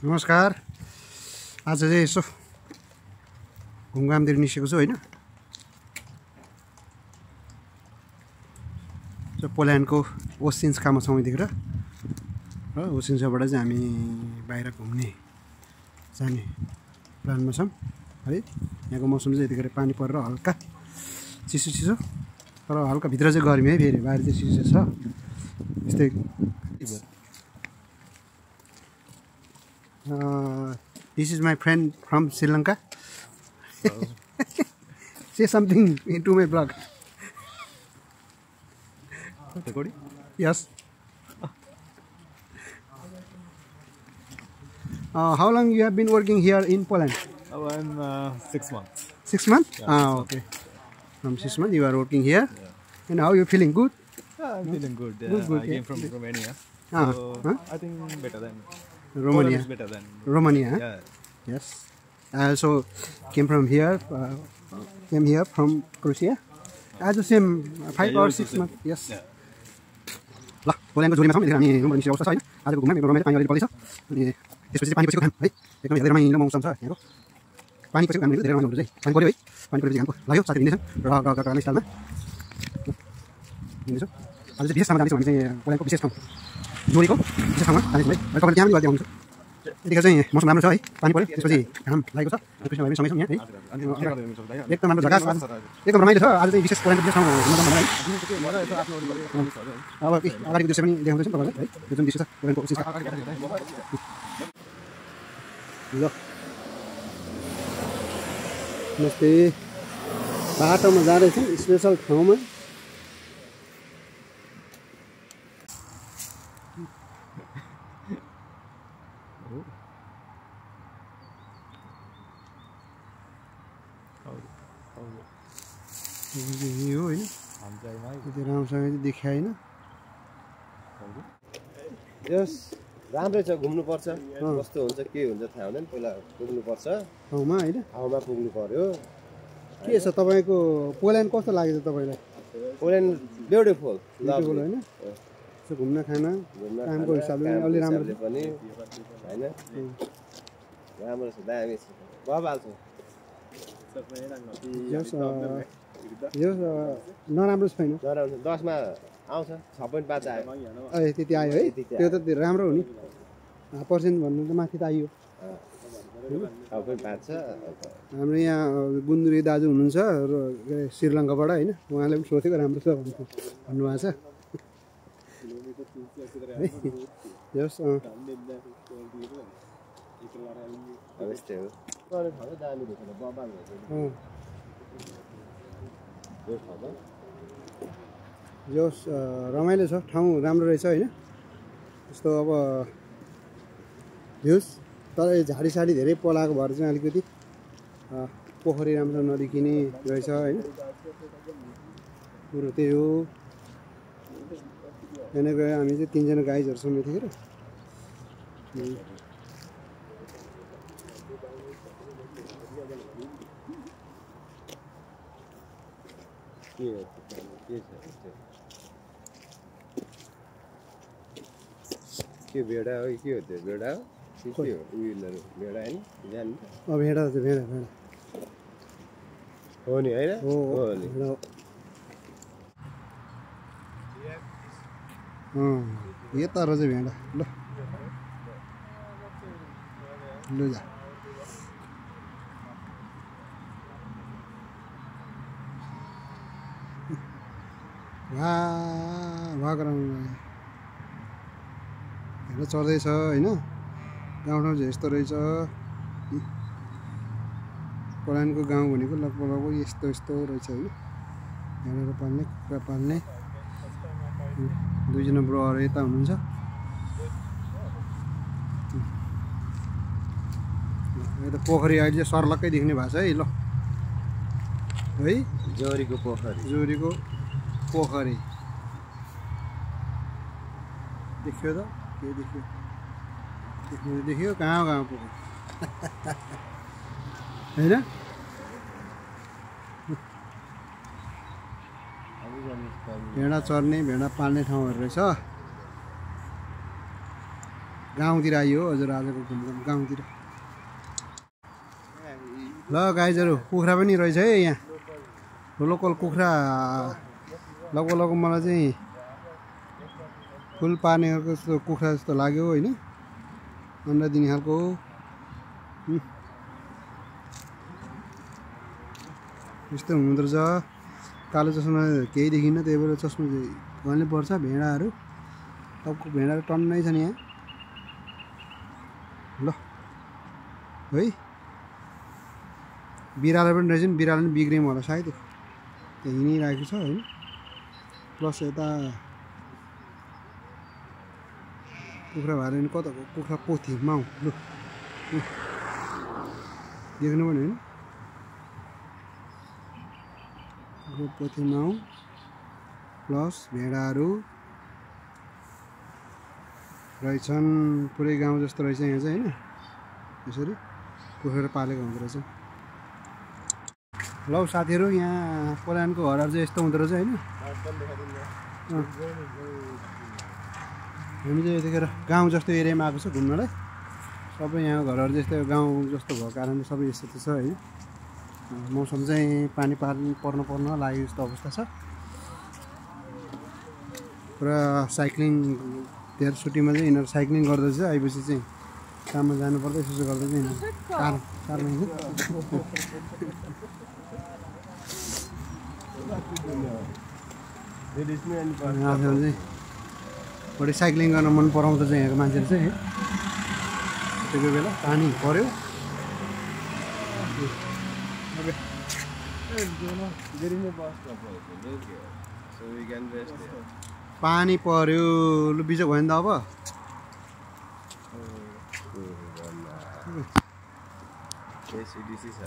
नमस्कार। आज चाहिँ यसो घुमघामतिर निस्केको छु होइन। पोल्यान्डको ओसिन्स्कामा छौँ यतिखेर र ओसिन्स्काबाट चाहिँ हामी बाहिर घुम्ने जाने प्लानमा छौँ है। यहाँको मौसम चाहिँ यतिखेर पानी परेर हल्का चिसो चिसो तर हल्का भित्र चाहिँ गर्मी है, फेरि बाहिर चाहिँ चिसो छ यस्तै। This is my friend from Sri Lanka. Say something into my blog. Recording? Yes. How long you have been working here in Poland? Oh, I'm 6 months. 6 months? Yeah, Okay. From 6 months you are working here. And how you feeling? Good? Yeah, I'm feeling good. Good, I came from Romania. So, I think better than Romania. Poland is better than Romania. Huh? Yeah. Yes. I also came from here. Came here from Croatia. As the same 5 or 6 months. Yes. Yeah. ल पोल्यान्डको जोडीमा छौँ। हामी रुममा निस्केको अवस्था छ होइन। आजको घुममा मेरो रमाइलो पानी अलिअलि पर्दैछ अनि त्यसपछि पानी पछिको घाम है। एकदम धेरै रमाइलो मौसम छ यहाँको। पानी पछिको घाम धेरै रमाइलो हुन्छ है। पानी पऱ्यो है। पानी परेपछि घामको लाग्यो साथी हिँड्दैछन् र स्टाइलमा हिँड्दैछु। आज चाहिँ विशेष ठाउँमा जाँदैछौँ हामी चाहिँ पोल्यान्डको विशेष ठाउँ जोडीको विशेष ठाउँमा जाँदैछौँ है। र तपाईँले त्यहाँ पनि गर्दै आउनुहुन्छ। यतिखेर चाहिँ मौसम राम्रो छ है। पानी पऱ्यो त्यसपछि घाम लागेको छ। कृष्ण भाइ सँगै छौँ यहाँ है। एकदम राम्रो झकास एकदम रमाइलो छ। आज चाहिँ विशेष पोल्यान्डको विशेष ठाउँ घुम्न जाउँ है। अब अगाडिको दृश्य पनि देखाउँदैछु तपाईँलाई है। यो जुन दृश्य छ पोल्यान्डको ओसिन्स्का। ल नमस्ते। बाटोमा जाँदैछौँ स्पेसल ठाउँमा। यो होइन यति राम्रोसँग देखाएन। यस राम्रै छ, घुम्नुपर्छ। कस्तो हुन्छ के हुन्छ थाहा हुँदैन, पहिला पुग्नुपर्छ ठाउँमा होइन। ठाउँमा पुग्नु पर्यो। के छ तपाईँको पोल्यान्ड कस्तो लाग्यो त तपाईँलाई? पोल्यान्ड ब्युटिफुल ब्युटिफुल होइन। यसो घुम्न खान कामको हिसाबले पनि अलि राम्रो छ पनि होइन। राम्रो छ, दामी छ, बबाल छ। यो नराम्रो छैन। 10 मा आउँछ 6.5 आयो। ए त्यति आयो है। त्यो त राम्रो हो नि। पर्सेन्ट भन्नु त माथि त आइयो। 6.5 छ। हाम्रो यहाँ गुन्द्री दाजु हुनुहुन्छ र श्रीलङ्काबाट होइन। उहाँले पनि सोचेको राम्रो छ भन्नुभएको छ। यस यस्तै हो। दामी देख्छ, बबाल हुन्छ। यो रमाइलो छ, ठाउँ राम्रो रहेछ होइन। यस्तो अब भ्युज तर झाडी साडी धेरै पलाएको भएर चाहिँ अलिकति पोखरी राम्रो नदेखिने रहेछ होइन। कुरो त्यही हो। यहाँनिर गयो हामी चाहिँ 3 जना गाइजहरू छौँ यतिखेर। के भेडा हो के हो? त्यो भेडा हो के हो? उयोहरू भेडा होइन जानु। भेडा चाहिँ भेडा भेडा हो नि होइन। हो यो तर चाहिँ भेडा। ल जा वाह गराउनु हेरेर चढ्दैछ होइन। गाउँ ठाउँ चाहिँ यस्तो रहेछ। पोल्यान्डको गाउँ भनेको लगभग यस्तो यस्तो रहेछ होइन। हेरेर पाल्ने कुखुरा पाल्ने 2 जना ब्रोहरू यता हुनुहुन्छ। यो त पोखरी अहिले चाहिँ सर्लक्कै देख्ने भएको छ है। ल है जोरीको पोखरी। जोरीको पोखरी देखियो त के देखियो? देखियो कहाँ पोखरी होइन। भेडा चर्ने भेडा पाल्ने ठाउँहरू रहेछ। गाउँतिर आइयो हजुर आजको घुमघाम गाउँतिर ल गाइजहरू कुखुरा पनि रहेछ है यहाँ लोकल कुखुरा लगभग मलाई चाहिँ फुल पार्नेको जस्तो कुखुरा जस्तो लाग्यो होइन अन्डा दिने खालको यस्तो हुँदो रहेछ कालो चस्मा केही देखिन्न त्यही भएर चस्मा चाहिँ गर्नै पर्छ भेडाहरू सबको भेडाहरू टन्नै छ नि यहाँ ल है बिरालो पनि रहेछ नि बिरालो पनि बिग्रियो होला सायद त्यहाँ हिँडिरहेको छ होइन प्लस यता कुखुरा भएर नि कता कुखुरा पोथी माउ लु देख्नु पनि होइन कुखुरा पोथी माउ प्लस भेडाहरू रहेछन् पुरै गाउँ जस्तो रहेछ यहाँ चाहिँ होइन यसरी कुखुरा पालेको हुँदो रहेछ ल साथीहरू यहाँ पोलानको घरहरू चाहिँ यस्तो हुँदो रहेछ होइन हामी चाहिँ यतिखेर गाउँ जस्तो एरियामा आएको छ घुम्नलाई सबै यहाँ घरहरू जस्तै गाउँ जस्तो भएको कारणले सबै यस्तो छ है मौसम चाहिँ पानी पर्न लागेको जस्तो अवस्था छ पुरा साइक्लिङ त्यहाँ सुटीमा चाहिँ यिनीहरू साइक्लिङ गर्दैछ आएपछि चाहिँ काममा जानुपर्दा यसो गर्दा चाहिँ कार चाहिँ बढी साइक्लिङ गर्न मन पराउँछ चाहिँ यहाँको मान्छेले चाहिँ है त्यति बेला पानी पर्यो पानी पर्यो लु बिजोग भयो नि त अब ACDC छ